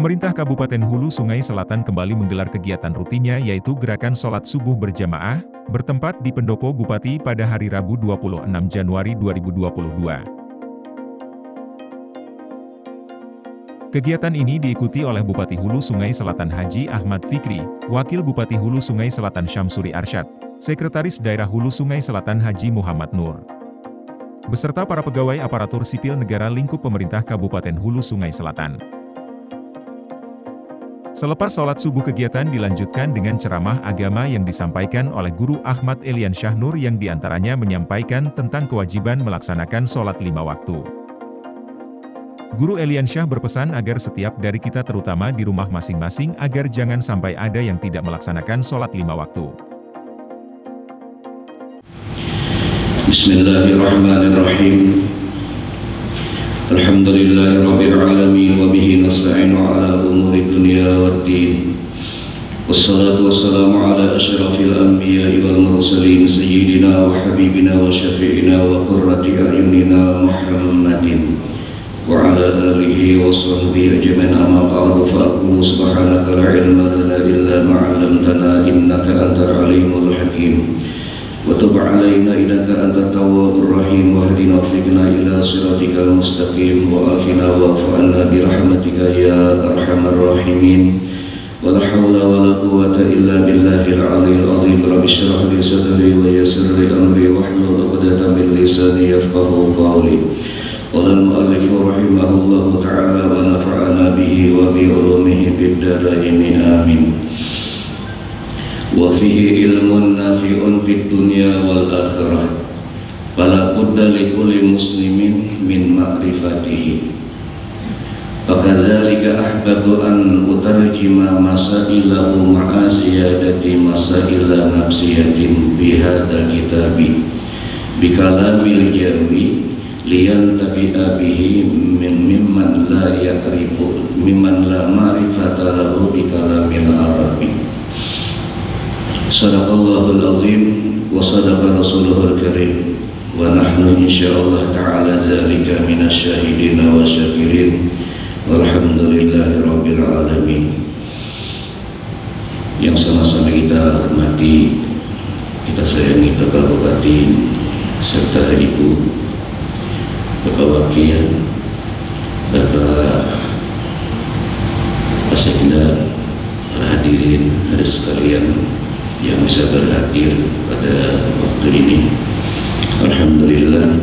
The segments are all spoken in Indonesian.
Pemerintah Kabupaten Hulu Sungai Selatan kembali menggelar kegiatan rutinnya yaitu gerakan sholat subuh berjamaah, bertempat di Pendopo Bupati pada hari Rabu 26 Januari 2022. Kegiatan ini diikuti oleh Bupati Hulu Sungai Selatan Haji Ahmad Fikri, Wakil Bupati Hulu Sungai Selatan Syamsuri Arsyad, Sekretaris Daerah Hulu Sungai Selatan Haji Muhammad Nur, beserta para pegawai aparatur sipil negara lingkup pemerintah Kabupaten Hulu Sungai Selatan. Selepas sholat subuh kegiatan dilanjutkan dengan ceramah agama yang disampaikan oleh Guru Ahmad Elian Syahnur yang diantaranya menyampaikan tentang kewajiban melaksanakan sholat 5 waktu. Guru Elian Syah berpesan agar setiap dari kita terutama di rumah masing-masing agar jangan sampai ada yang tidak melaksanakan sholat 5 waktu. Bismillahirrahmanirrahim. Alhamdulillahirabbil alamin wa bihi nasta'inu ala umuri dunya waddin. Wassalatu wassalamu ala asyrafil anbiya'i wal mursalin sayyidina wa habibina wa syafi'ina wa qurrati a'yunina Muhammadin wa ala alihi wa sahbihi ajma'in, amma ba'du, fa aqulu subhanaka la ilma lana illa ma 'allamtana innaka antal alimul hakim. وتب علينا إنك أنت التواب الرحيم واهدنا وفقنا إلى صراطك المستقيم وآفنا واعف عنا برحمتك يا أرحم الراحمين ولا حول ولا قوة إلا بالله العلي العظيم. رب اشرح لي صدري ويسر لي أمري واحلل عقدة من لساني يفقهوا قولي. قال المؤلف رحمه الله تعالى ونفعنا به وبعلومه بالدارين آمين. وفيه علم نافع في الدنيا والآخرة فلا بد لكل مسلم من معرفته. فكذلك أحببت أن أترجم مسائله مع زيادة مسائل نفسية بهذا الكتاب بكلام الجاوي لينتفع به ممن لا يعرف ممن لا معرفة له بكلام العربي. Sadaqallahul azim wa sadaqa rasulul karim wa nahnu insyaallah ta'ala dzalika minasyahidin wa syakirin walhamdulillahi rabbil alamin. Yang sama-sama kita hormati, kita sayangi Bapak Bupati serta Ibu Bapak Wakil, Bapak Asekda, para hadirin hari sekalian yang bisa berhadir pada waktu ini. Alhamdulillah,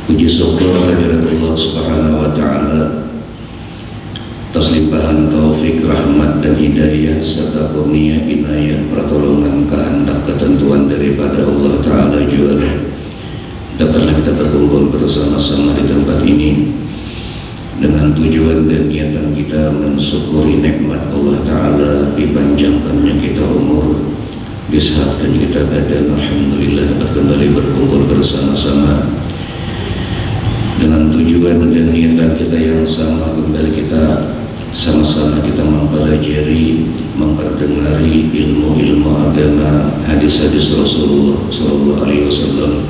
puji syukur kehadirat Allah Subhanahu wa taala atas limpahan taufik, rahmat dan hidayah serta kurnia inayah, pertolongan, kehendak, ketentuan daripada Allah taala juga dapatlah kita berkumpul bersama-sama di tempat ini dengan tujuan dan niatan kita mensyukuri nikmat Allah Ta'ala, dipanjangkannya kita umur, disehatkan kita badan. Alhamdulillah dapat kembali berkumpul bersama-sama dengan tujuan dan niatan kita yang sama, kembali kita sama-sama kita mempelajari, memperdengari ilmu-ilmu agama, hadis-hadis Rasulullah SAW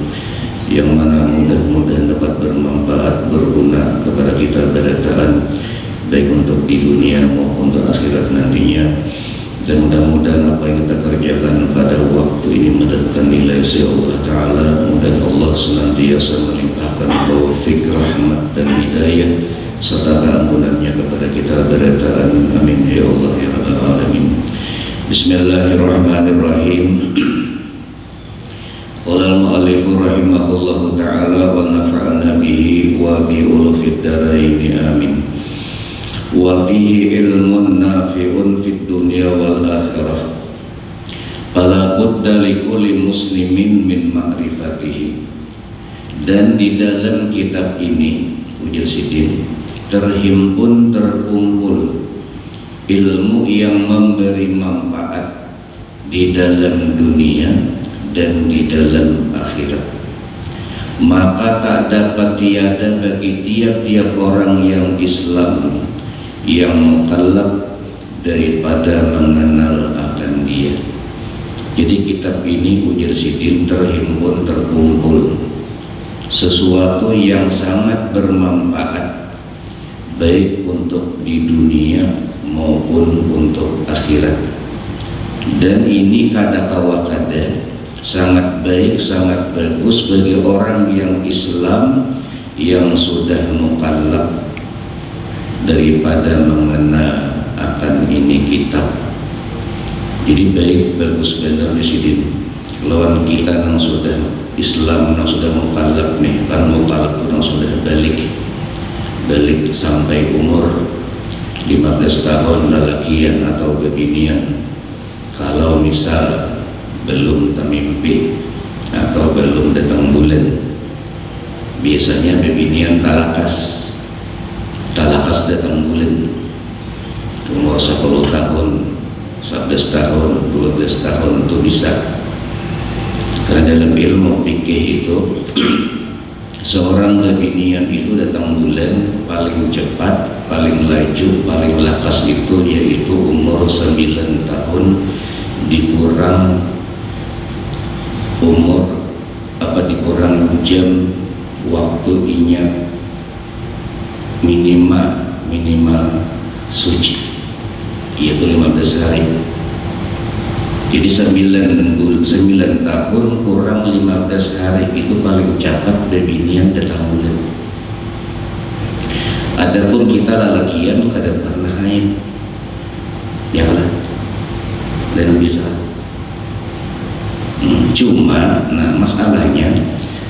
yang mana mudah-mudahan dapat bermanfaat, berguna kepada kita berataan baik untuk di dunia maupun untuk akhirat nantinya. Dan mudah-mudahan apa yang kita kerjakan pada waktu ini mendatangkan nilai sisi Allah Ta'ala. Mudah-mudahan Allah senantiasa melimpahkan taufik, rahmat dan hidayah serta keampunannya kepada kita berataan. Amin ya Allah ya Rabbal Alamin. Bismillahirrahmanirrahim. Qala al-mu'allif rahimahullahu ta'ala wa nafa'ana bihi wa bi ulufid darain amin. Wa fihi ilmun nafi'un fid dunya wal akhirah fala budda likulli muslimin min ma'rifatihi. Dan di dalam kitab ini ujar sidin terhimpun, terkumpul ilmu yang memberi manfaat di dalam dunia dan di dalam akhirat. Maka tak dapat tiada bagi tiap-tiap orang yang Islam yang mukallaf daripada mengenal akan dia. Jadi kitab ini ujar sidin terhimpun, terkumpul sesuatu yang sangat bermanfaat baik untuk di dunia maupun untuk akhirat. Dan ini kada kawa kada sangat baik, sangat bagus bagi orang yang Islam yang sudah mukallaf daripada mengenal akan ini kitab. Jadi baik, bagus benar Presiden lawan kita yang sudah Islam, yang sudah mukallaf nih, kan mukallaf yang sudah balik sampai umur 15 tahun lelakian atau bebinian. Kalau misal belum tamimpi atau belum datang bulan, biasanya bebinian talakas datang bulan umur 10 tahun, 11 tahun, 12 tahun itu bisa. Karena dalam ilmu fikih itu seorang bebinian itu datang bulan paling cepat, paling laju, paling lakas itu yaitu umur 9 tahun dikurang dikurang jam waktu inya minimal suci, yaitu 15 hari. Jadi 9 tahun kurang 15 hari itu paling cepat bebinian datang bulan. Adapun kita lelakian kadang pernah haid, ya kan? Dan bisa. Cuma, nah masalahnya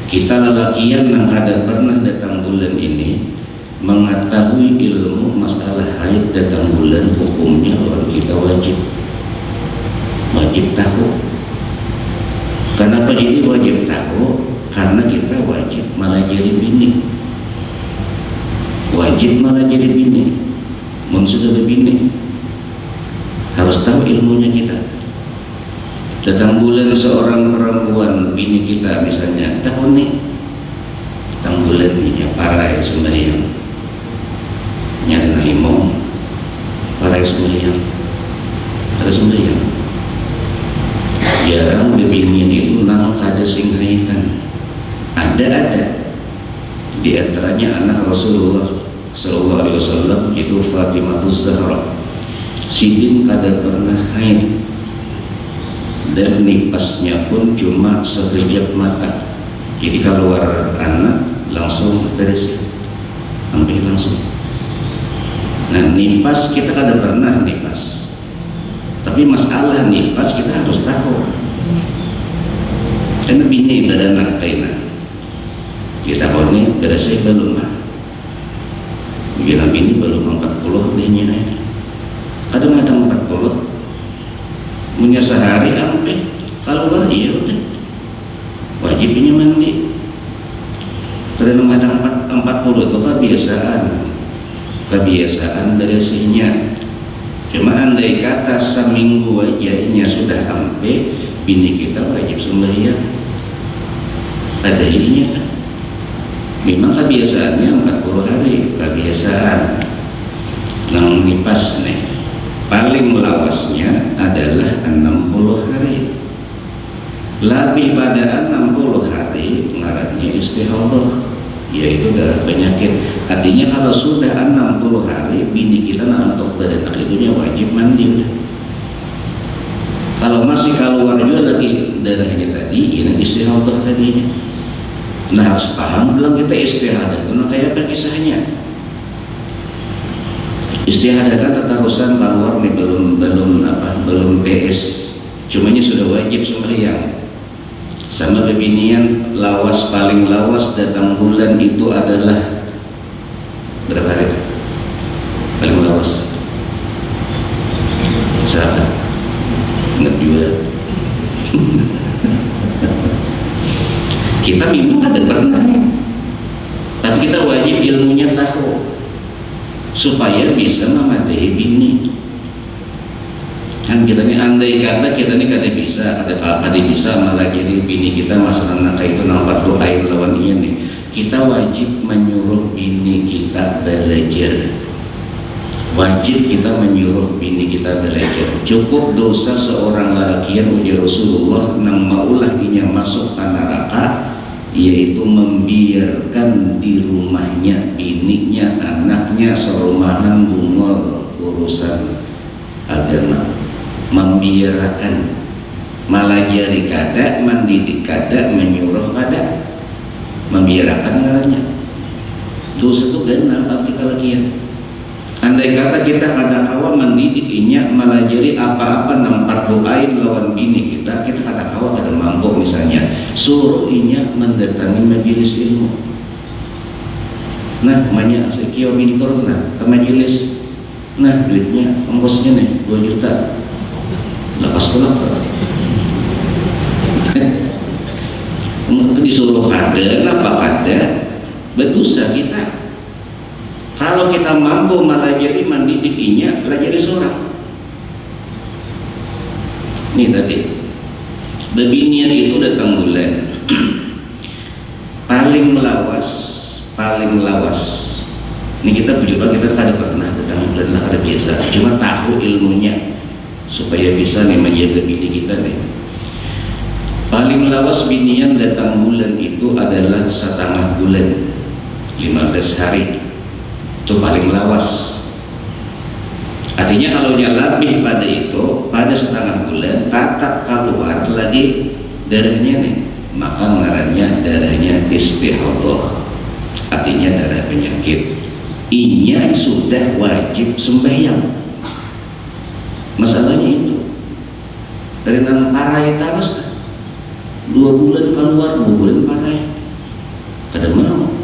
kita lelakian yang kadang pernah datang bulan ini mengetahui ilmu masalah haid datang bulan, hukumnya orang kita wajib tahu. Kenapa jadi wajib tahu? Karena kita wajib malah jadi bini. Wajib malah jadi bini. Mun sudah berbini harus tahu ilmunya kita. Datang bulan seorang perempuan bini kita misalnya, tahu nih datang bulan ini parai sembahyang nyari naimong parai sembahyang ada sembahyang. Jarang bebinian itu nang kada sing haitan. Ada di antaranya anak Rasulullah Sallallahu Alaihi Wasallam itu Fatimah Zahra. Sidin kada pernah haid dan nipasnya pun cuma sekejap mata. Jadi keluar anak langsung beres, ambil langsung. Nah nipas kita kada pernah nipas, tapi masalah nipas kita harus tahu. Karena bini ada anak kaina kita kau ni beresnya belum lah. Bila bini belum 40 bininya kadang ada 40 punya sehari sampai keluar iya udah wajibnya mandi. Karena ada 40 itu kebiasaan beresihnya. Cuma andai kata seminggu aja ini sudah sampai bini kita wajib sembahyang. Ada ininya kan? Memang kebiasaannya 40 hari kebiasaan. Nang nipas nih paling lawasnya adalah 60 hari. Lebih pada 60 hari ngarannya istihadah, yaitu darah penyakit. Artinya kalau sudah 60 hari bini kita untuk beranak itunya wajib mandi. Kalau masih keluar juga lagi darahnya tadi, ini istihadah tadinya. Nah harus paham bilang kita istihadah itu kayak apa kisahnya. Istihadah kan tatarusan keluar nih belum PS, cumanya sudah wajib sembahyang. Sama bebinian lawas paling lawas datang bulan itu adalah berapa hari? Paling lawas. Siapa? Ingat juga. Kita memang ada pernah, tapi kita wajib ilmunya tahu supaya bisa memadai bini. Kan kita ini andai kata kita ini kada bisa malah jadi bini kita masalah nak itu nampak doa air lawan iya nih. Kita wajib menyuruh bini kita belajar. Wajib kita menyuruh bini kita belajar. Cukup dosa seorang lelaki yang uji Rasulullah nang maulah inya masuk ke neraka yaitu membiarkan di rumahnya biniknya, anaknya serumahan bungol urusan agama, membiarkan, malah jari kada, mendidik kada, menyuruh kada, membiarkan ngaranya. Dosa itu genap abdi kalakian. Andai kata kita kada kawa mendidik inya, malah jadi apa-apa nampak doain lawan bini kita kada kawa kada mampu, misalnya suruh inya mendatangi majelis ilmu. Nah, banyak sekio mintor nah ke majelis. Nah, duitnya ongkosnya nih 2 juta. Lepas tolak tuh. Untuk disuruh kada, apa kada, berdosa kita. Kalau kita mampu malah jadi mendidik inya, malah jadi seorang. Ini tadi bebinian itu datang bulan paling melawas. Ini kita bujur kita kada pernah datang bulan lah, kada biasa. Cuma tahu ilmunya supaya bisa nih menjaga bini kita nih. Paling lawas binian datang bulan itu adalah setengah bulan, 15 hari. Itu paling lawas. Artinya kalau dia lebih pada itu, pada setengah bulan tatap keluar lagi darahnya nih, maka ngarannya darahnya istihadah, artinya darah penyakit. Inya sudah wajib sembahyang. Masalahnya itu dari nang parai terus 2 bulan keluar, 2 bulan parai kada mau.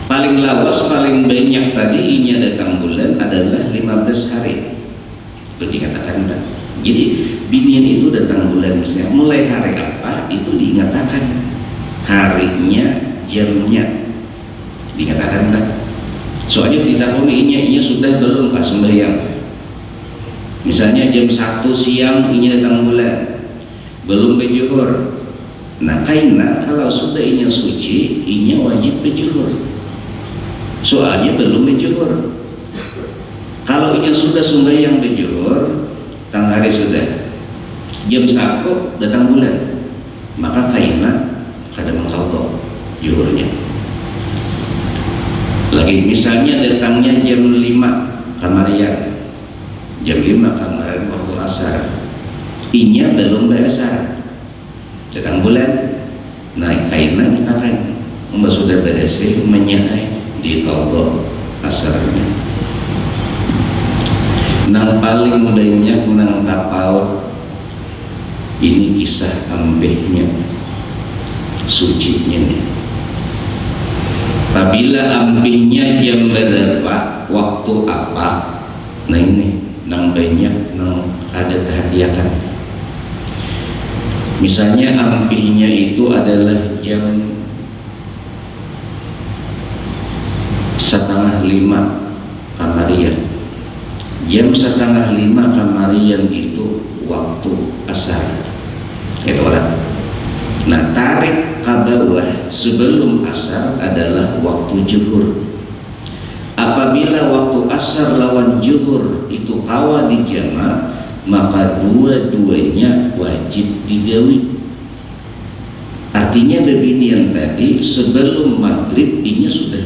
Paling lawas, paling banyak tadi inya datang bulan adalah 15 hari. Itu dikatakan tak. Jadi binian itu datang bulan misalnya mulai hari apa itu diingatakan, harinya, jamnya dikatakan tak. Soalnya ditakuni inya sudah belum pas sembahyang. Misalnya jam 1 siang inya datang bulan, belum bejuhur. Nah, kaina kalau sudah inya suci, inya wajib bejuhur. Soalnya belum bejuhur. Kalau inya sudah sembahyang bejuhur, tang hari sudah jam 1 datang bulan, maka kaina kada mengqadha juhurnya. Lagi misalnya datangnya jam 5 kamarian, jam 5 kamarian waktu asar, inya belum beasar, datang bulan, nah kaina kita kan sudah beresih menyai di qadha asarnya. Nang paling banyak nang tapaut ini kisah ambehnya sucinya nih. Apabila ambihnya jam berapa, waktu apa, nah ini nang banyak nang ada kehati-hatian. Misalnya ambihnya itu adalah jam 4:30 kamarian. Jam 4:30 kamarian itu waktu asar. Itu orang. Nah, tarik ke bawah sebelum asar adalah waktu zuhur. Apabila waktu asar lawan zuhur itu kawa dijama, maka dua-duanya wajib digawi. Artinya bebinian tadi sebelum maghrib inya sudah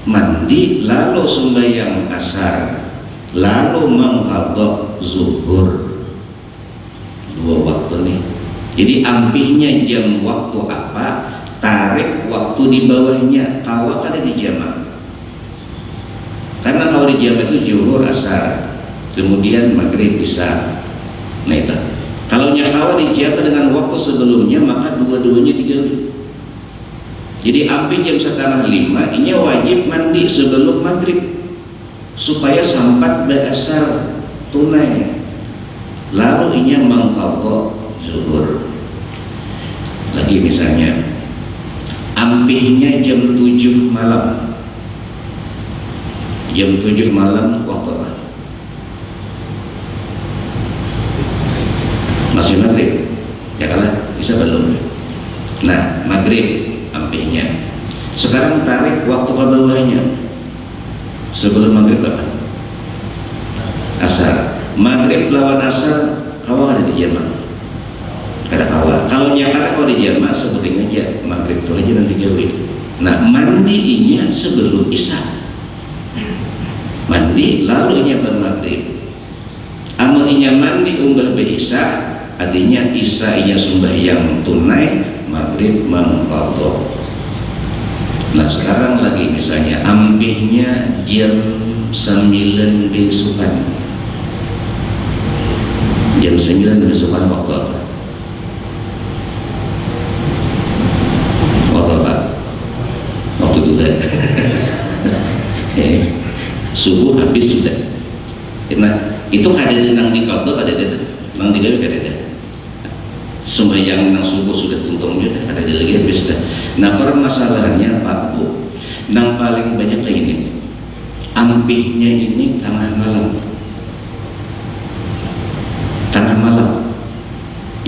mandi lalu sembahyang asar, lalu mengqadha zuhur. 2 waktu nih. Jadi ampihnya jam waktu apa, tarik waktu di bawahnya, kawa kada dijama. Karena kalau dijama itu zuhur asar, kemudian maghrib isya. Nah itu. Kalau nyakawa dijama dengan waktu sebelumnya, maka dua-duanya digawi. Jadi ampih jam 4:30 inya wajib mandi sebelum maghrib supaya sampat beasar tunai, lalu inya mengqadha zuhur. Lagi misalnya ampihnya jam 7 malam, jam 7 malam waktu apa? Masih maghrib ya kalah, bisa belum? Nah, maghrib ampihnya. Sekarang tarik waktu ke bawahnya sebelum maghrib apa? Asar. Maghrib lawan asar kawan ada di jama. kada kawa. Kalau nyakata kalau di jamaah sebutin aja maghrib itu aja nanti gawe. Nah mandinya sebelum isya, mandi lalu inya bermaghrib. Amun inya mandi umbah be isya, artinya isya inya sembahyang tunai, maghrib mengqadha. Nah sekarang lagi misalnya ampihnya jam 9 besukan, jam 9 besukan waktu apa? Waktu apa? Waktu duha. Subuh habis sudah. Nah itu kadang nang di qadha kadang nang digawe kadang sembahyang nang subuh sudah tuntung dia ada lagi habis dah. Nah permasalahannya Pak Bu, nang paling banyak kayak ini ampihnya ini tengah malam, tengah malam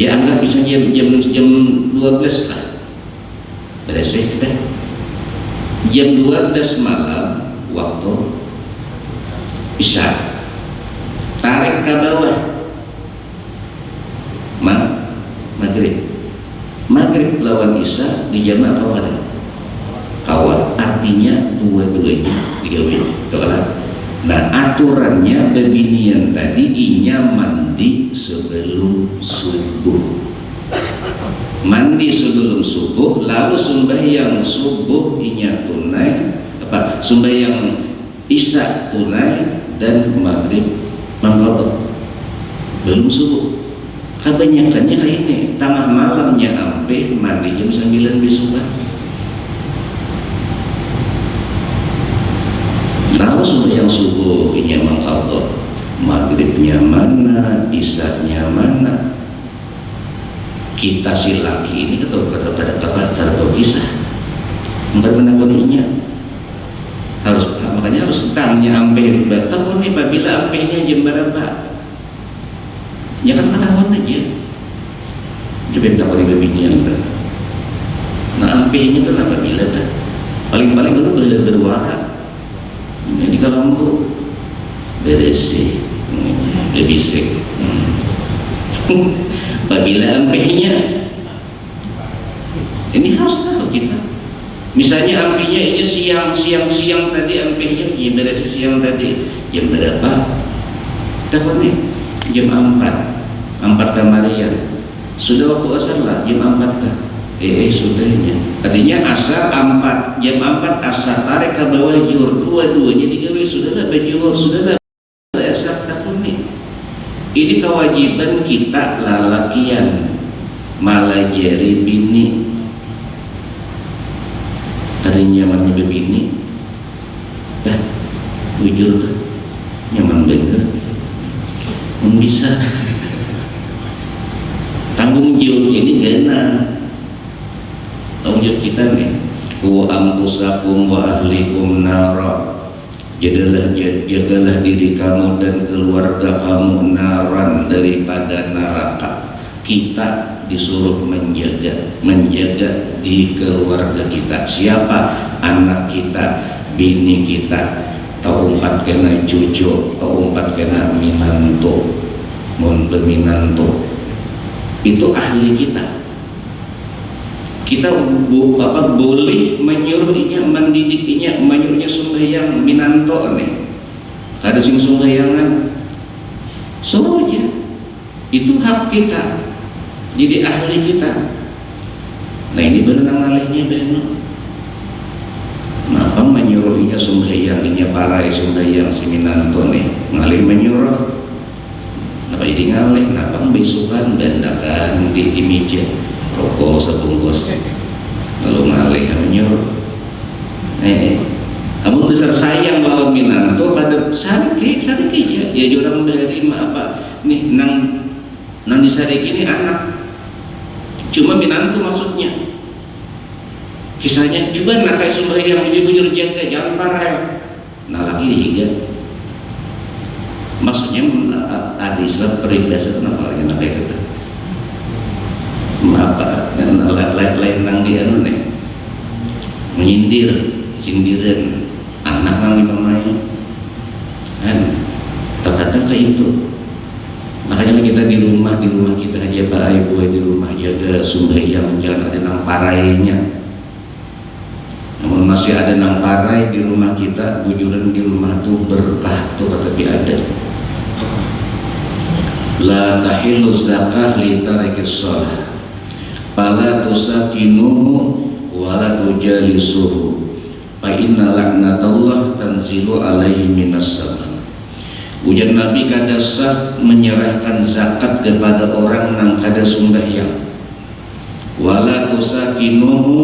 ya anggap bisa jam 12 lah beresik dah, jam 12 malam waktu isya tarik ke bawah maghrib lawan isya di jamaah atau ada kawan, artinya dua-duanya digawe itu kan. Nah aturannya bebinian tadi inya mandi sebelum subuh, mandi sebelum subuh lalu sembahyang subuh inya tunai apa sembahyang isya tunai dan maghrib mengqadha belum subuh. Kebanyakannya kayak ini tengah malamnya sampai mandi jam 9 besukan. Lalu sembahyang subuh ini mengqadha, maghribnya mana, isyanya mana. Kita si laki ini kata kisah enggak menakuninya harus, makanya harus tanya ampe bertakun nih apabila ampenya jam berapa ya kan ketahuan aja coba takut kebinian. Nah ampenya itu apabila paling-paling itu berwarna ini kalau mau beresi berbisik apabila ampenya ini harus tahu kita. Misalnya ampenya ini siang tadi ampenya ya beresi siang tadi jam berapa takut nih jam 4 kamarian sudah waktu asar lah jam 4 kah? Sudahnya artinya asar 4 jam 4 asar tarik ke bawah juhur dua-duanya digawe sudahlah bajuhur sudahlah asar takun nih. Ini kewajiban kita lalakian malah jari bini tadinya nyaman bini dah bujur tuh nyaman bener bisa tanggung jawab ini gana tanggung jawab kita nih ku ampusakum wa ahlikum nara jagalah diri kamu dan keluarga kamu naran daripada neraka. Kita disuruh menjaga di keluarga kita. Siapa? Anak kita, bini kita, atau umpat kena cucu, atau umpat kena minanto, mun berminanto, itu ahli kita. Kita boleh menyuruhnya, mendidiknya, menyuruhnya sembahyang minanto nih. Ada sing sembahyangan, suruh aja. Itu hak kita. Jadi ahli kita. Nah ini benar ngalihnya benar. Kenapa menyuruhnya sembahyangnya para sembahyang seminanto nih ngalih menyuruh? Kenapa ini ngalih? Kenapa besukan dandakan di meja rokok sebungkus lalu ngalih menyuruh? Kamu besar sayang lawan minanto kada sariki ya orang dari apa nih nang disariki ini anak cuma minanto maksudnya. Kisahnya coba nak kayak sembahyang bujur jaga jangan parah. Nah lagi dihiga. Maksudnya ada istilah peribahasa kenapa lagi nak kayak gitu? Apa? Lain nang dia nih menyindir, sindiran anak nang dimamai kan terkadang kayak itu Makanya kita di rumah kita aja baik, di rumah jaga sembahyang, jangan ada nang parainya. Namun masih ada nang parai di rumah kita, bujuran di rumah tuh berkah tuh tapi ada. La tahillu zakah li tarikis shalah. Fala tusakinuhu wa la tujalisuhu. Fa inna laknatallah tanzilu alaihi minas sama. Ujar Nabi kada sah menyerahkan zakat kepada orang nang kada sembahyang. Wala tusakinuhu,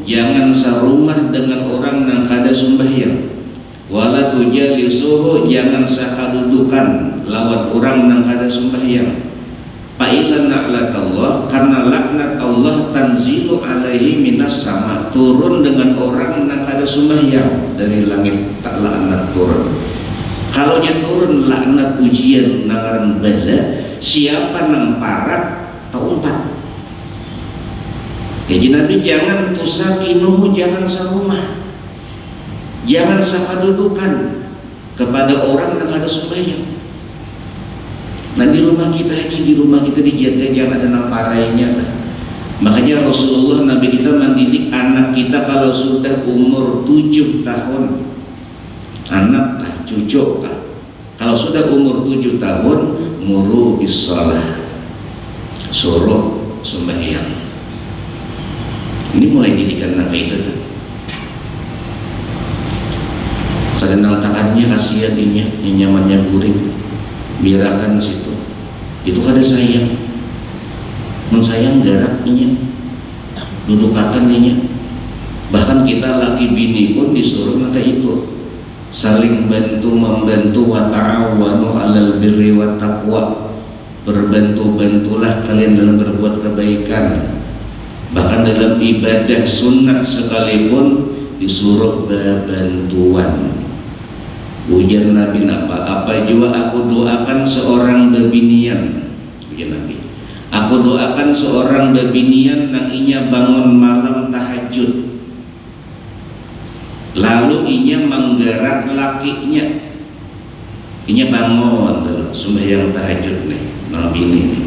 jangan sarumah dengan orang nang kada sembahyang. Wala tujalisuhu, jangan sakadudukan lawan orang nang kada sembahyang. Fa inna laknatallah, karena laknat Allah tanzilu alaihi minas sama, turun dengan orang nang kada sembahyang dari langit, tak laknat turun. Kalau nya turun laknat ujian nangaran bala, siapa nang parak tau umpat. Jadi Nabi jangan tusakinuhu, jangan sarumah, jangan sakadudukan kepada orang yang kada sembahyang. Nah di rumah kita ini, di rumah kita dijaga, jangan ada nang parainya. Makanya Rasulullah Nabi kita mendidik anak kita kalau sudah umur 7 tahun, anak kah, cucu kah, kalau sudah umur 7 tahun, muru bis shalah, suruh sembahyang. Ini mulai didikan anak itu tuh. Karena tangannya kasihan ini nyamannya guring, biarkan situ. Itu kada sayang, mensayang garak ini, dudukakan ini. Bahkan kita laki bini pun disuruh maka itu saling bantu membantu, wa ta'awanu 'alal birri wat taqwa, berbantu-bantulah kalian dalam berbuat kebaikan. Bahkan dalam ibadah sunat sekalipun disuruh bantuan. Ujar Nabi apa juga aku doakan seorang bebinian, ujar Nabi, aku doakan seorang bebinian nang inya bangun malam tahajud, lalu inya menggerak lakinya, inya bangun dulu sembahyang tahajud nih nang bini nih,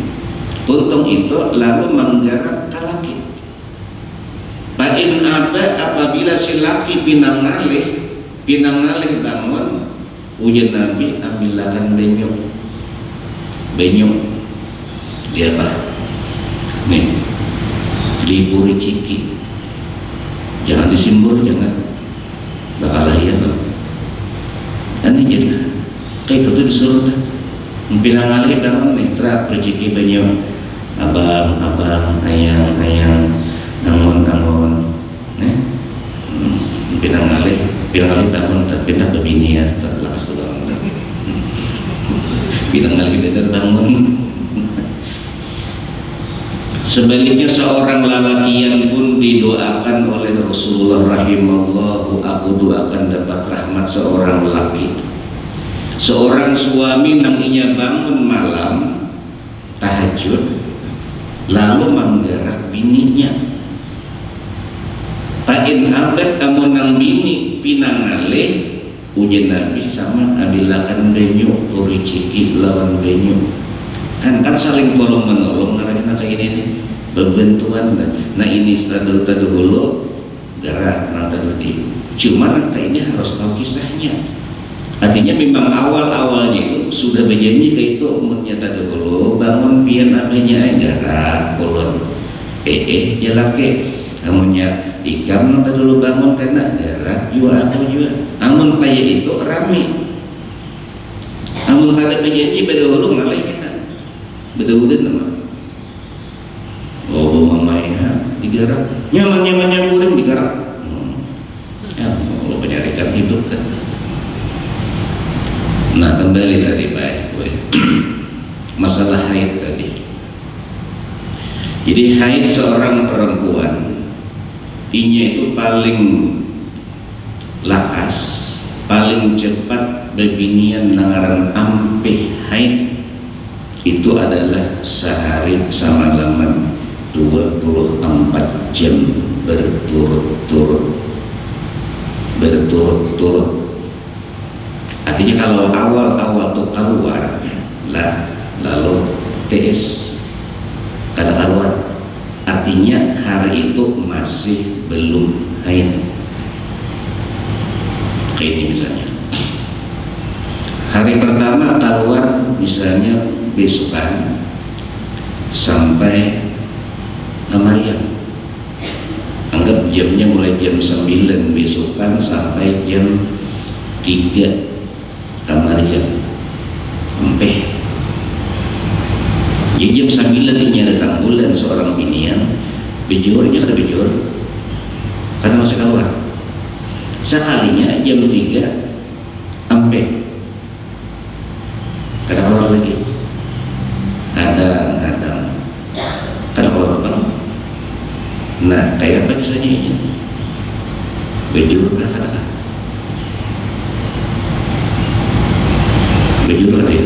tuntung itu lalu menggerak ke laki. Fa'in abad, apabila si laki pinang ngalih bangun, ujar Nabi ambilkan benyok dia apa nih dipuri ciki, jangan disimbur, jangan bakal lahir nanti jadi kayak itu disuruh pinang ngalih bangun nih terak perciki benyok, abang ayang angon nih pinang ngalih bangun terpindah ke bini ya, terlakas tuh bangun pinang ngalih bener bangun. Sebaliknya seorang lalakian pun didoakan oleh Rasulullah rahimallahu, aku doakan dapat rahmat seorang laki. Seorang suami nang inya bangun malam tahajud lalu menggerak bininya. Fa'in abad kamu nang bini pinang ngalih, ujian Nabi sama ambilakan benyok turi ciki lawan benyok. Kan saling tolong menolong karena kayak ini nih berbentuan. Nah ini tadi dulu gerak nanti di. Cuman kayak ini harus tahu kisahnya. Artinya memang awalnya itu sudah berjanji kayak itu menyata dulu bangun pian abahnya gerak kolon jalake kamunya ikam nanti dulu bangun karena gerak juga aku juga. Amun kayak itu rame. Amun kada berjanji berdahulu ngalih kita berdahulu nama. Oh mamanya digerak nyaman yang guring digerak. Ya Allah penyarikan hidup kan. Nah kembali tadi baik masalah haid tadi. Jadi haid seorang perempuan inya itu paling lakas, paling cepat bebinian nangaran ampe haid itu adalah sehari semalaman 24 jam berturut-turut. Artinya kalau awal tuh keluar lah, lalu TS kada keluar, artinya hari itu masih belum haid. Kayak ini misalnya hari pertama keluar misalnya besokan sampai kemarian, anggap jamnya mulai jam 9 besokan sampai jam 3 kemarian sampai jadi jam 9 ini datang bulan seorang binian bejurnya kada bejur karena masih keluar. Sekalinya jam 3 sampai kada keluar lagi, kadang-kadang kada keluar bang. Nah kayak apa kisahnya ini? Bejur kah kada? Bejur kada ya?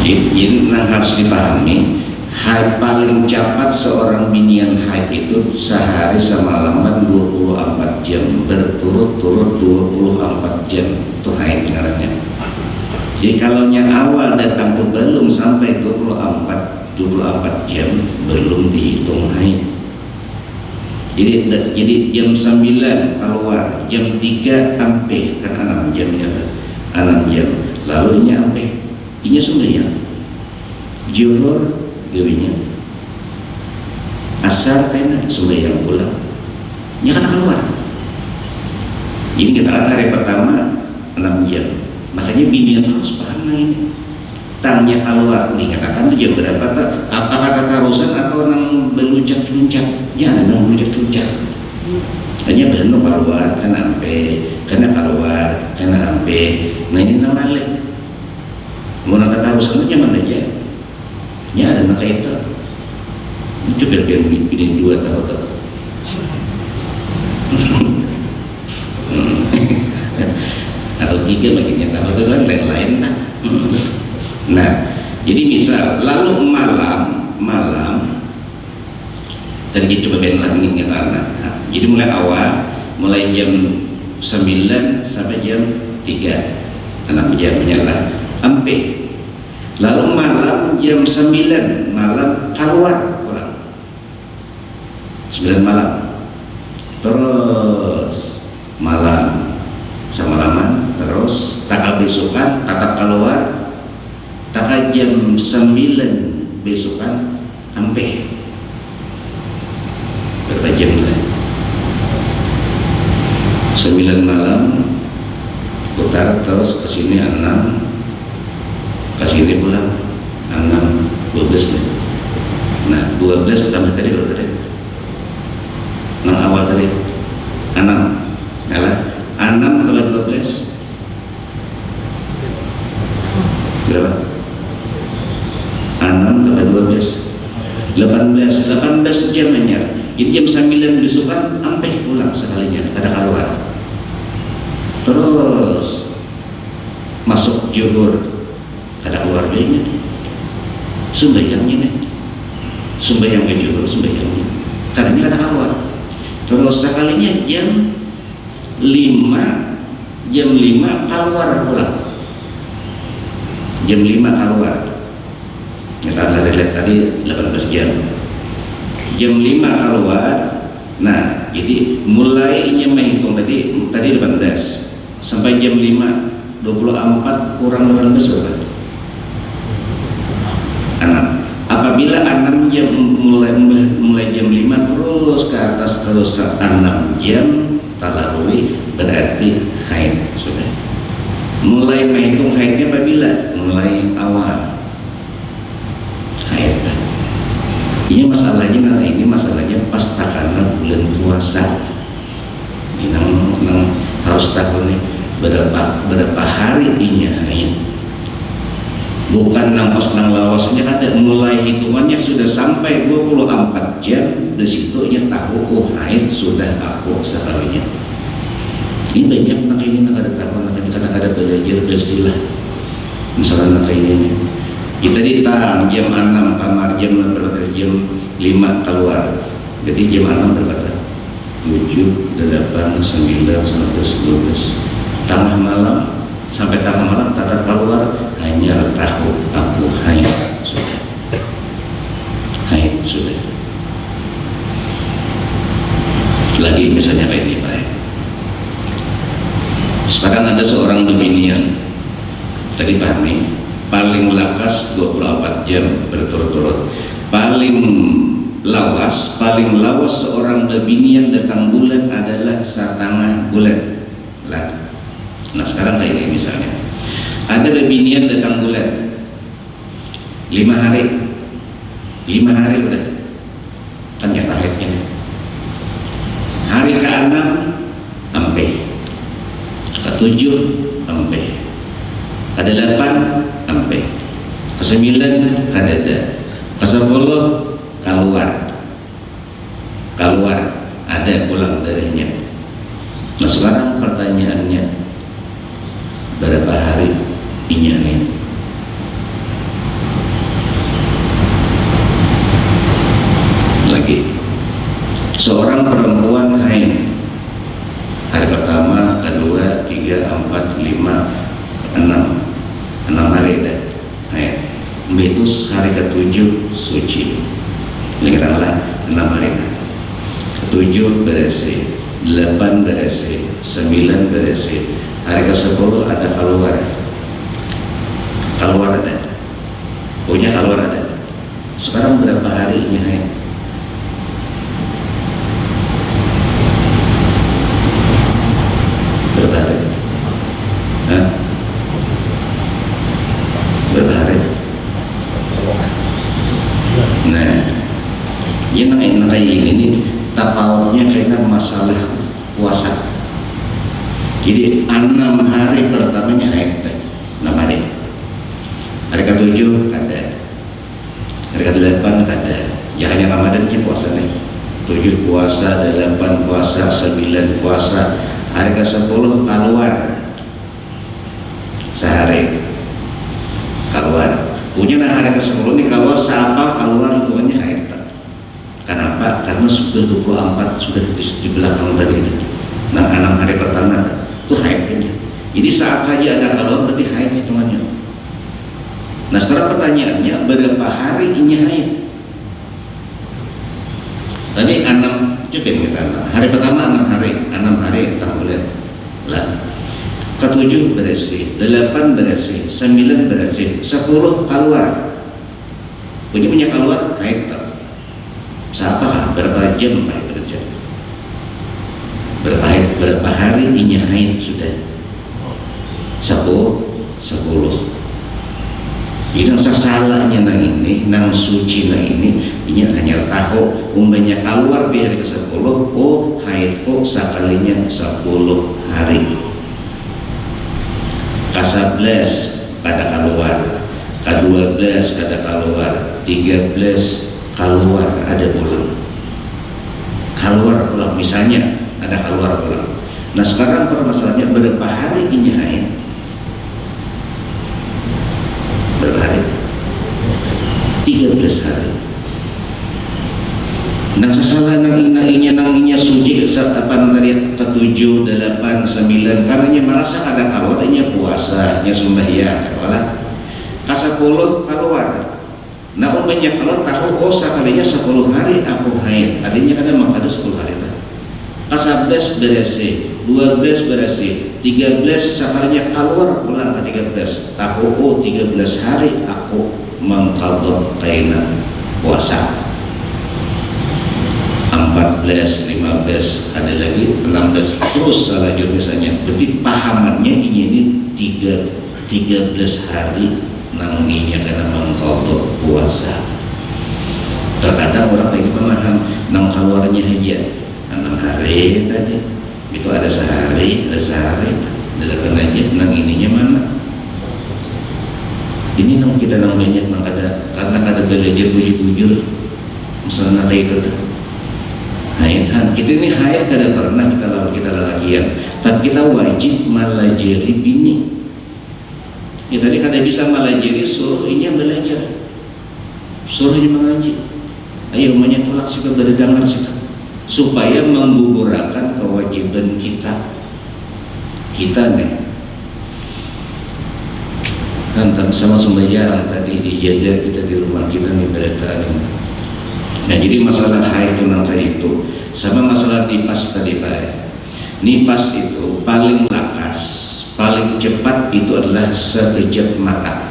Jadi harus dipahami, haid paling cepat seorang binian haid itu sehari semalaman 24 jam berturut-turut 24 jam itu haid ngarannya. Jadi kalau yang awal datang tuh belum sampai 24 jam belum dihitung haid. Jadi jam 9 keluar, jam 3 sampai kan 6 jamnya, 6 jam lalu sampai ini sembahyang zuhur gawinya, asar kena sembahyang pulang, nya kata keluar. Jadi kita lihat hari pertama 6 jam, makanya binian harus paham ini. Tangnya keluar, dikatakan itu jam berapa? Apakah kekarusan atau nang beluncak-luncak? Ya, nang beluncak-luncak. Hanya benar keluar, kena ampe, kena keluar, kena ampe. Nah ini nang balik. Mau nak kekarusan itu nyaman aja. Ya ada maka itu. Itu biar bini 2 tahun tak. Atau 3 lagi nyata, itu kan lain tak. Nah, jadi misal lalu malam tadi kita coba benar ini tanah. Nah, jadi mulai awal, mulai jam 9 sampai jam 3, 6 jam menyala, sampai. Lalu malam jam 9 malam keluar pulang. 9 malam. Terus malam semalaman, terus tak besokan tetap keluar. Tak jam 9 besokan sampai berapa jam kan? 9 malam putar terus ke sini 6, ke sini pulang 6, 12 nih. Nah 12 tambah tadi berapa tadi? 6 awal tadi 6 yalah 6 tambah 12 berapa? 6 tambah 12 18 jam hanya. Jadi jam 9 besokan sampai pulang sekalinya ada keluar. Terus masuk zuhur ada keluar bayinya. Sembahyangnya nih. Sembahyang ke zuhur sembahyangnya. Karena ada keluar. Terus sekalinya jam 5 keluar pulang. Jam 5 keluar. Kita lihat tadi 18 jam. Jam 5 keluar. Nah, jadi mulainya menghitung tadi 18 sampai jam 5 24 kurang 18 berapa? 6. Apabila 6 jam mulai jam 5 terus ke atas terus 6 jam talalui berarti haid sudah. Mulai menghitung haidnya apabila mulai awal haid. Ini masalahnya pas takana bulan puasa. Ini nang harus tahu nih berapa hari ini haid. Bukan nang pas nang lawasnya ada mulai hitungannya sudah sampai 24 jam di situ nya tahu oh haid sudah aku sekalinya. Ini banyak nak ini nak ada tahu nak ada belajar istilah. Misalnya nak ini kita ditang jam 6 kamar jam berapa jam 5 keluar. Jadi jam 6 berapa? 7, 8, 9, 11, 12. Tengah malam sampai tengah malam tatap keluar, hanya tahu aku haid sudah. Haid sudah. Lagi misalnya kayak ini baik. Sekarang ada seorang bebinian, tadi pahami, paling lakas 24 jam berturut-turut. Paling lawas seorang bebinian datang bulan adalah 1/2 bulan. Nah sekarang kayak ini misalnya, ada bebinian datang bulan 5 hari udah, kan nyata haidnya. Hari ke-6 ampe, ke-7 ampe, ke-8 ampe, ke-9 kadada, ke-10 keluar ada pulang darinya. Nah sekarang pertanyaannya, berapa hari ini? Lagi seorang perempuan haid hari pertama, kedua, 3, 4, 5, 6 hari dah haid. Itu hari ke-7 suci. Katakanlah 6 hari. Ke-7 bersih, 8 bersih, 9 bersih. Hari ke-10 ada keluar ada. Punya keluar ada. Sekarang berapa hari ini haid? Berapa hari? Hah? Berapa hari? Nah, yang kayak ini tapautnya karena masalah puasa. Jadi 6 hari pertamanya haid, 6 hari. Hari ke-7 kada, hari ke-8 kada. Ya hanya Ramadannya puasa nih. 7 puasa, 8 puasa, 9 puasa. Hari ke-10 keluar sehari, keluar. Punya hari ke-10 nih kalau siapa keluar hitungannya haid. Kenapa? Karena sudah 24 sudah di belakang tadi. Nah 6 hari pertama itu haid. Jadi saat haji ada keluar berarti haid hitungannya. Nah sekarang pertanyaannya, berapa hari ini haid? Tadi 6, coba kita hari pertama 6 hari tak boleh lah. Ke-7 bersih, 8 bersih, 9 bersih, 10 keluar. Punya keluar haid tak? Siapa berapa jam haid kerja? Berapa hari ini haid sudah? 10. Jadi sasalahnya nang ini, nang suci nang ini hanya tahu umpamanya keluar di hari ke-10, oh haid kok sekalinya 10 hari. Ke-11 kada keluar, ke-12 kada keluar, 13 keluar ada pulang misalnya ada keluar pulang. Nah sekarang permasalahannya berapa hari ini haid? Berapa hari? 13 hari. Nah sesalah nanginya suci apa tadi ke-7, 8, 9 karenanya merasa ada keluarnya puasanya sembahyang katakanlah ke-10 keluar. Nah umpamanya kalau tahu oh sekalinya 10 hari aku haid, artinya kan memang ada 10 hari tak. Ke-11 bersih, 12 bersih, 13 sekalinya keluar pulang ke 13. Tahu oh 13 hari aku mengqadha kaina puasa. 14, 15 ada lagi 16 terus selanjutnya misalnya. Berarti pahamannya ini 13 hari nanginya karena mengqadha puasa. Terkadang orang lagi memaham nang keluarnya aja 6 hari tadi itu ada sehari 8 aja nang ininya mana ini nang kita nang banyak nang ada karena kada belajar bujur misalnya kayak itu haid kita ini haid kada pernah kita lalakian tapi kita wajib malajari bini ya tadi kada bisa malajari suruh ini belajar suruh ini mengaji ayo banyak tolak juga berdengar juga supaya menggugurkan kewajiban kita nih Tentang sama sembahyang tadi dijaga kita di rumah kita nih berita ini. Nah jadi masalah haid itu nanti itu sama masalah nipas tadi Pak. Nipas itu paling lakas, paling cepat itu adalah sekejap mata.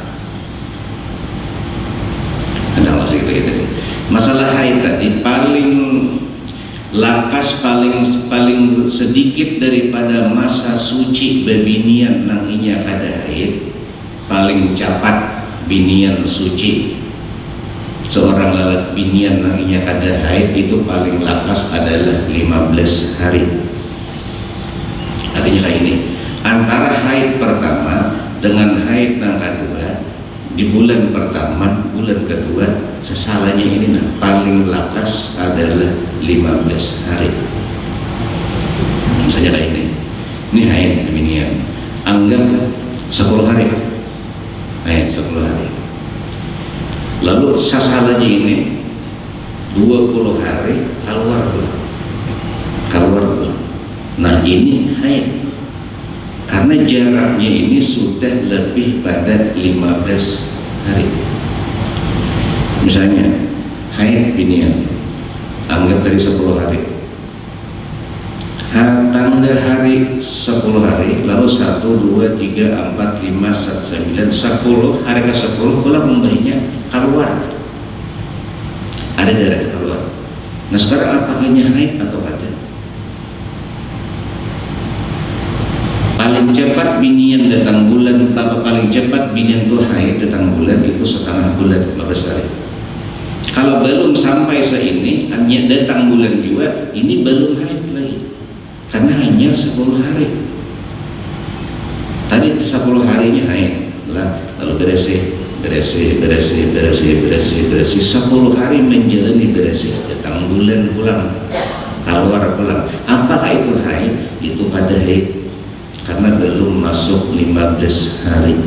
Ada maksud itu tadi. Masalah haid tadi paling lakas, paling sedikit daripada masa suci bebinian nang inya kada haid, paling cepat binian suci seorang lelaki binian nang inya kada haid itu paling lakas adalah 15 hari. Artinya kayak ini, antara haid pertama dengan haid yang kedua, di bulan pertama, bulan kedua, sesalahnya ini nah, paling lakas adalah 15 hari. Misalnya kayak ini haid binian, anggap 10 hari, haid 10 hari. Lalu sesalahnya ini 20 hari keluar. Nah ini haid karena jaraknya ini sudah lebih pada 15 hari. Misalnya haid binian anggap dari 10 hari, tangga hari 10 hari, lalu 1, 2, 3, 4, 5, 1, 9, 10 hari ke 10 pulang membayinya keluar, ada darah keluar. Nah sekarang apakahnya haid atau ada? Paling cepat binian datang bulan, paling cepat binian itu haid datang bulan itu setengah bulan 15 hari. Kalau belum sampai seini, hanya datang bulan juga, ini belum haid lagi, karena hanya 10 hari. Tadi 10 harinya haid, lalu bersih, 10 hari menjalani bersih, datang bulan pulang, keluar pulang. Apakah itu haid? Itu pada haid karena belum masuk 15 hari.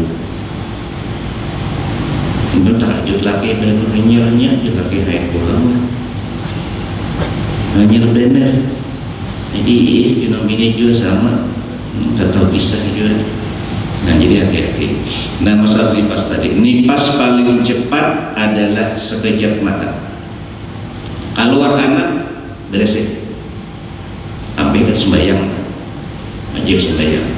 Itu tahajud laki dan hanyarnya laki haid pulang hanyar benar. Jadi bini juga sama, tetap bisa juga. Nah jadi hati-hati. Nah masalah nipas tadi, nipas paling cepat adalah sekejap mata. Keluar anak beresik, ambil sembahyang, wajib sembahyang.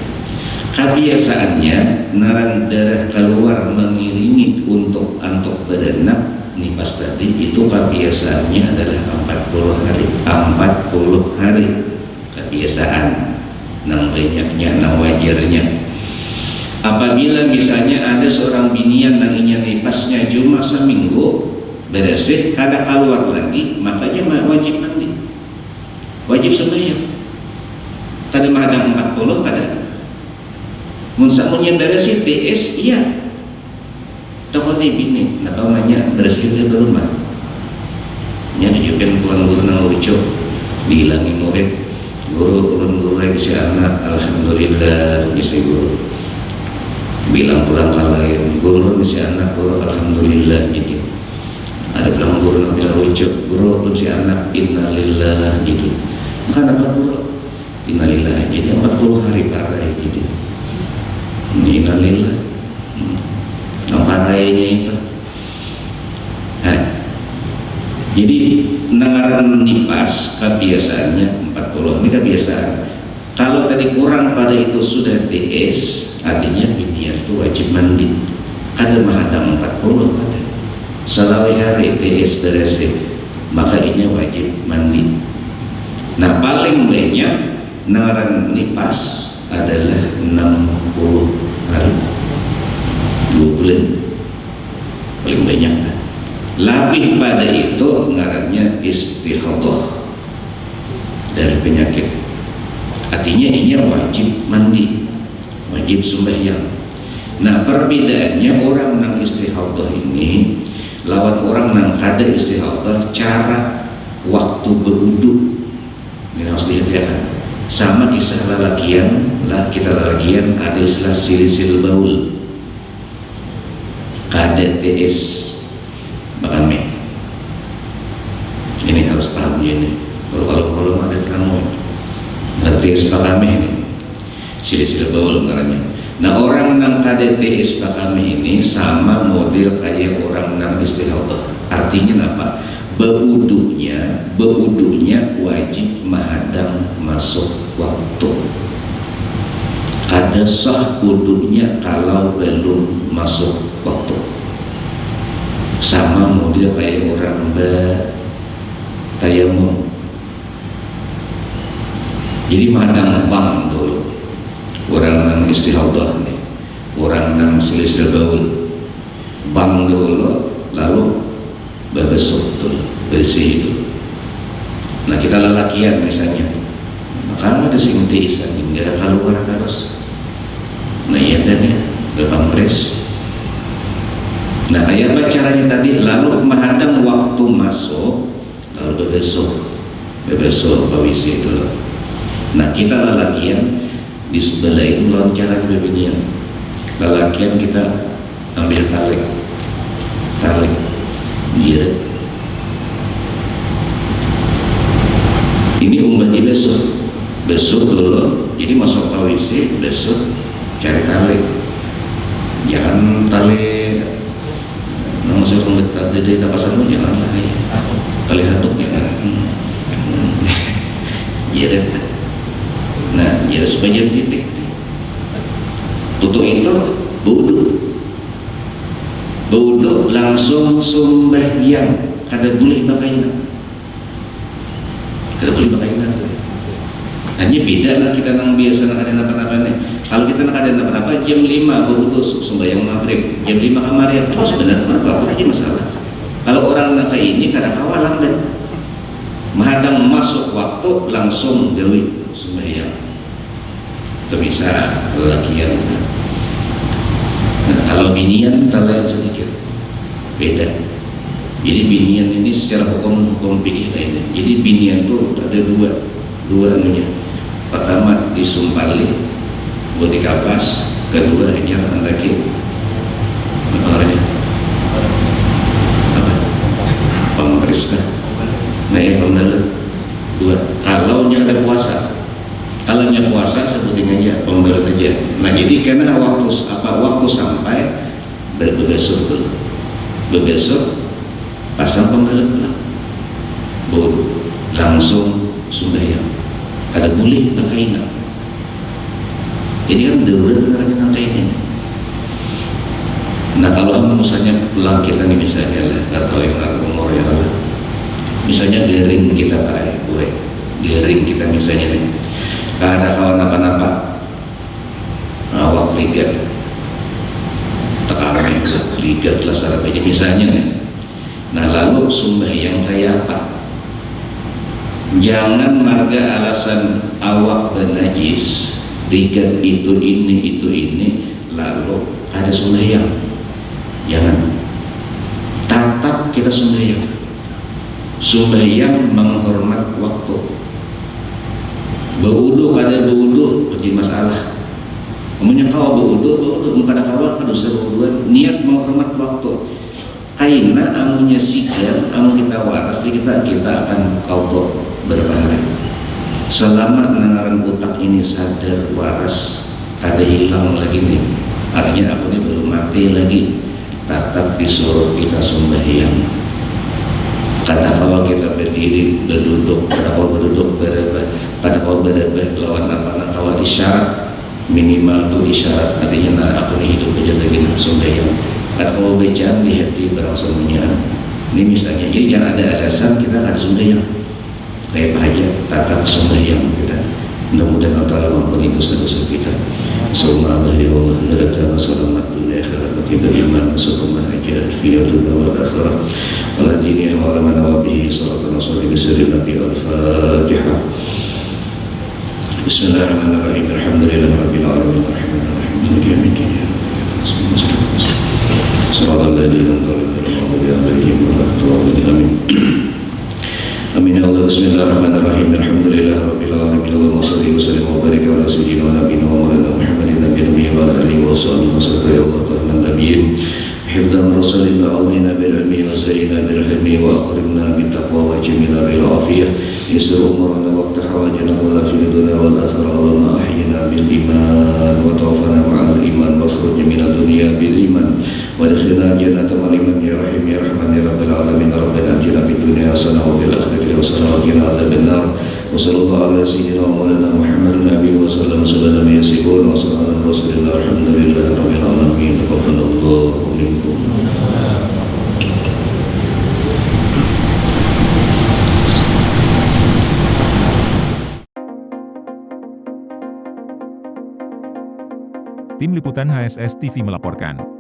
Kebiasaannya naran darah keluar mengiringi untuk antuk berenak nipas tadi itu kebiasaannya adalah 40 hari kebiasaan, nang banyaknya, nang wajarnya. Apabila misalnya ada seorang binian nang inya nipasnya cuma seminggu beresik kada keluar lagi, makanya wajib mandi, wajib sembahyang. Kada mahadang 40 kada munsamunya beresik TS iya toko ni bini nak namanya beresik dia ke rumah nya dijupen tuan guru nang lucu dihilangi murid guru turun guru lagi si anak alhamdulillah bisa guru bilang pulang kalahin guru si anak guru alhamdulillah gitu. Ada bilang guru nang bilang lucu guru si anak innalillah gitu. Maka dapat guru innalillah jadi 40 hari parah gitu. Innalillah parahnya itu. Nah, jadi nangaran nipas kebiasaannya 40, ini kebiasaan. Kalau tadi kurang pada itu sudah TS, artinya binian itu wajib mandi. Ada mahadam 40 ada. Selawai hari TS beresik, maka ini wajib mandi. Nah paling banyak nangaran nipas adalah 60 hari, 2 bulan paling banyak. Lebih pada itu ngarannya istihadah dari penyakit, artinya ini wajib mandi, wajib sembahyang. Nah perbedaannya orang nang istihadah ini lawan orang nang kada istihadah, cara waktu berwudu ini harus dihati-hati. Sama kisah lalakian lah, kita lalakian ada istilah silisil baul KDTS bakame. Ini harus paham ini. Kalau ada kamu KDTS bakame ini silisil baul ngarannya. Nah orang nang KDTS Pak kami ini sama model kayak orang nang istihadah. Artinya apa? Beuduknya wajib menghadang masuk waktu. Kada sah wuduknya kalau belum masuk waktu. Sama model kayak orang tayamum. Jadi menghadang bang dulu. Orang nang istihadah nih, orang nang selisih baul, bang dulu, lalu berbesok dulu, bersih dulu. Nah kita lelakian misalnya, maka ada sing tiisan hingga keluar terus. Nah iya dan ya, berpampres. Nah kayak apa caranya tadi? Lalu menghadang waktu masuk, lalu berbesok pawisi dulu. Nah kita lelakian di sebelah itu lawan cara beginian. Lelakian kita ambil tarik, dia. Ini umatnya besok dulu. Jadi masuk WC besok cari tarik. Jangan tarik. Nah masuk di tapasanmu janganlah ya. Tali haduk jangan. Iya deh. Nah, ya sebagian titik. Tutup itu Buduk langsung sembahyang. Kada boleh pakaian. Hanya beda lah kita nang biasa nang ada apa-apa nih. Kalau kita nang ada apa-apa jam 5 buduk sembahyang maghrib. Jam 5 kamarian terus sebenarnya apa aja masalah. Kalau orang nak kayak ini kada kawalang dan menghadang masuk waktu langsung gawe sembahyang. Itu bisa lelakian. Nah, kalau binian terlalu sedikit beda. Jadi binian ini secara hukum fikih lainnya. Jadi binian itu ada dua anunya. Pertama disumpali buat dikapas, kedua hanya hendaki apa namanya? Pemberes kan? Nah yang pemberes dua. Kalau ada puasa. Kalau nya puasa sebutin aja pemberat aja. Nah jadi karena waktu sampai berbesok dulu, berbesok pasang pemberat lah, baru langsung sembahyang. Kada boleh pakai ingat. Ini kan darurat beneran pakai ini. Nah kalau misalnya pulang kita nih misalnya lah, atau yang umur ya lah, misalnya garing kita pakai, garing kita misalnya nih. Ada kawan apa-apa awak ligat tekanan ligat lah sarapnya misalnya nih. Nah lalu sembahyang kayak apa? Jangan marga alasan awak bernajis ligat itu ini lalu ada sembahyang. Jangan tatap kita sembahyang menghormat waktu. Beuduk ada jadi masalah. Umumnya kau beuduk kada kawal kada usah beuduan. Niat menghormat waktu. Kaina amunya sigar, amu kita waras, kita akan kauto berapa hari. Selama nangaran utak ini sadar waras, kada hilang lagi nih. Artinya aku ini belum mati lagi. Tetap disuruh kita sembahyang. Kada kalau kita berdiri, berduduk, kada kalau berduduk berebah, kada kalau berebah lawan apa? Kalau isyarat minimal tuh isyarat artinya nah aku nih hidup aja lagi sembahyang. Kada kalau bacaan di hati berlangsungnya. Ini misalnya, jadi jangan ada alasan kita kada sembahyang. Kayak apa aja, tatap sembahyang kita. Mudah-mudahan Allah Ta'ala mampuni dosa-dosa kita. Sallallahu alaihi wa sallam. Selamat dunia akhirat bagi beriman. Selamat hajat fi dunia wal akhirat. Waladini wa ramana wa bihi salatu nasali bisiri Nabi Al-Fatihah. Bismillahirrahmanirrahim. Alhamdulillah Rabbil Alamin. Rahmanirrahim. Maliki yaumiddin. Shiratal ladzina an'amta alaihim ghairil amin. Amin ya Allah. Bismillahirrahmanirrahim. Alhamdulillah Rabbil Alamin. Allahumma salli wa sallim wa barik ala sayyidina wa nabiyina wa maulana Muhammadin nabiyyi wa ala alihi wa sahbihi wa sallam ya Allah fahman nabiyyin hifdhan rasulin ba'udina bil ilmi wa zayyina bil hilmi wa akhrimna bit taqwa wa jamina bil afiyah yasir umurana wa aqtahawajana wa fi dunya wal akhirah Allahumma ahyina bil iman wa tawafana ma'al iman wa akhrijna minal حسنة وفي الآخرة حسنة وقنا عذاب النار وصلى الله على سيدنا ومولانا محمد النبي وسلم سبحان ما يصفون وسلام على رسول الله الحمد لله رب العالمين تقبل الله منكم. Tim Liputan HSS TV melaporkan.